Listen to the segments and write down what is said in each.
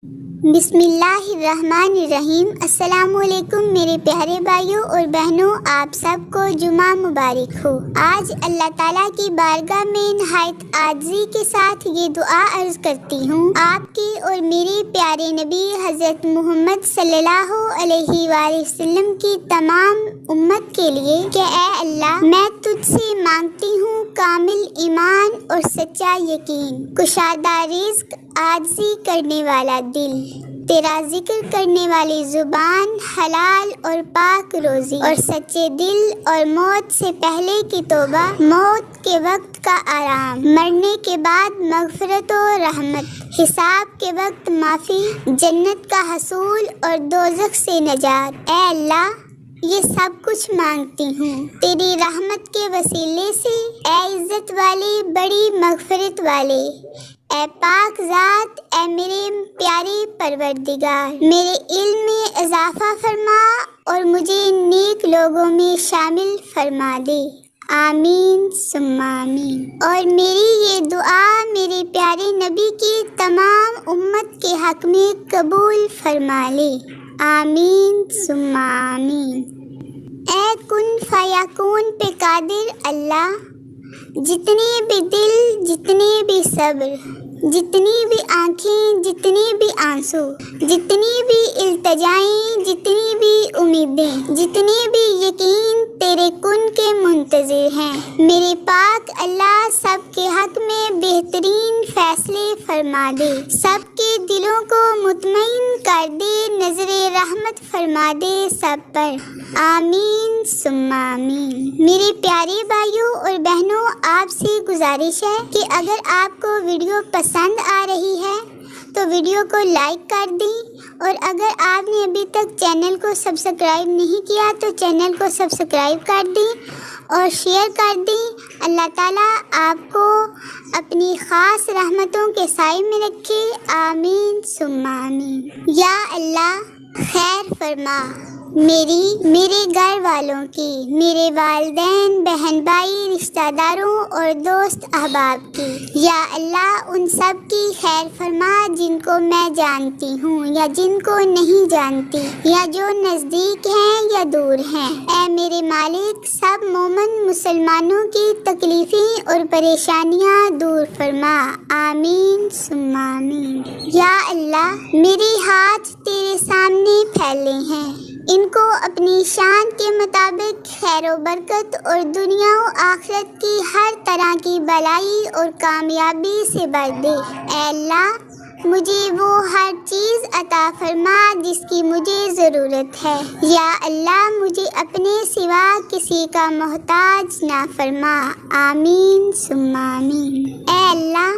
بسم اللہ الرحمن الرحیم۔ السلام علیکم میرے پیارے بھائیوں اور بہنوں، آپ سب کو جمعہ مبارک ہو۔ آج اللہ تعالیٰ کی بارگاہ میں نہایت عاجزی کے ساتھ یہ دعا عرض کرتی ہوں، آپ کی اور میرے پیارے نبی حضرت محمد صلی اللہ علیہ وآلہ وسلم کی تمام امت کے لیے کہ اے اللہ، میں تجھ سے مانگتی ہوں کامل ایمان اور سچا یقین، کشادہ رزق، عاجزی کرنے والا دل، تیرا ذکر کرنے والی زبان، حلال اور پاک روزی اور سچے دل، اور موت سے پہلے کی توبہ، موت کے وقت کا آرام، مرنے کے بعد مغفرت و رحمت، حساب کے وقت معافی، جنت کا حصول اور دوزخ سے نجات۔ اے اللہ، یہ سب کچھ مانگتی ہوں تیری رحمت کے وسیلے سے، اے عزت والے، بڑی مغفرت والے، اے پاک ذات، اے میرے پیارے پروردگار، میرے علم میں اضافہ فرما اور مجھے نیک لوگوں میں شامل فرما دے، آمین ثم آمین۔ اور میری یہ دعا میرے پیارے نبی کی تمام امت کے حق میں قبول فرما لے، آمین ثم آمین۔ اے کن فیکون پہ قادر اللہ، جتنے بھی دل، جتنے بھی صبر، جتنی بھی آنکھیں، جتنے بھی آنسو، جتنی بھی التجائیں، جتنی بھی امیدیں، جتنے بھی یقین تیرے کن کے منتظر ہیں، میرے پاک اللہ سب کے حق میں بہترین فیصلے فرما دے، سب کے دلوں کو مطمئن کر دے، نظر رحمت فرما دے سب پر، آمین ثم آمین۔ میرے پیارے بھائیوں اور بہنوں، آپ سے گزارش ہے کہ اگر آپ کو ویڈیو پسند آ رہی ہے تو ویڈیو کو لائک کر دیں، اور اگر آپ نے ابھی تک چینل کو سبسکرائب نہیں کیا تو چینل کو سبسکرائب کر دیں اور شیئر کر دیں۔ اللہ تعالیٰ آپ کو اپنی خاص رحمتوں کے سائے میں رکھے، آمین ثم آمین۔ یا اللہ، خیر فرما میرے گھر والوں کی، میرے والدین، بہن بھائی، رشتہ داروں اور دوست احباب کی، یا اللہ ان سب کی خیر فرما جن کو میں جانتی ہوں یا جن کو نہیں جانتی، یا جو نزدیک ہیں یا دور ہیں۔ اے میرے مالک، سب مومن مسلمانوں کی تکلیفیں اور پریشانیاں دور فرما، آمین ثم آمین۔ یا اللہ، میرے ہاتھ تیرے سامنے پھیلے ہیں، ان کو اپنی شان کے مطابق خیر و برکت اور دنیا و آخرت کی ہر طرح کی بلائی اور کامیابی سے بھر دے۔ اے اللہ، مجھے وہ ہر چیز عطا فرما جس کی مجھے ضرورت ہے۔ یا اللہ، مجھے اپنے سوا کسی کا محتاج نہ فرما، آمین ثم آمین۔ اے اللہ،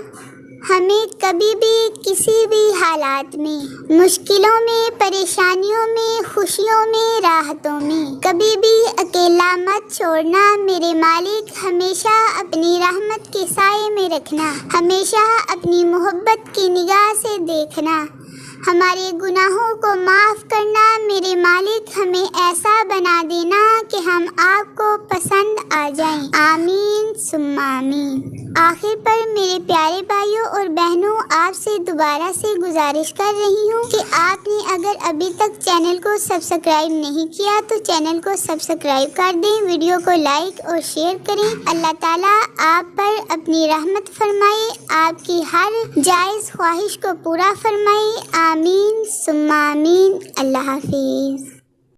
ہمیں کبھی بھی کسی بھی حالات میں، مشکلوں میں، پریشانیوں میں، خوشیوں میں، راحتوں میں کبھی بھی اکیلا مت چھوڑنا میرے مالک، ہمیشہ اپنی رحمت کے سائے میں رکھنا، ہمیشہ اپنی محبت کی نگاہ سے دیکھنا، ہمارے گناہوں کو معاف کرنا میرے مالک، ہمیں ایسا بنا دینا کہ ہم آپ کو پسند آ جائیں، آمین ثم آمین۔ آخر پر میرے پیارے بھائیوں اور بہنوں، آپ سے دوبارہ سے گزارش کر رہی ہوں کہ آپ نے اگر ابھی تک چینل کو سبسکرائب نہیں کیا تو چینل کو سبسکرائب کر دیں، ویڈیو کو لائک اور شیئر کریں۔ اللہ تعالیٰ آپ پر اپنی رحمت فرمائے، آپ کی ہر جائز خواہش کو پورا فرمائے، آمین ثم آمین۔ اللہ حافظ۔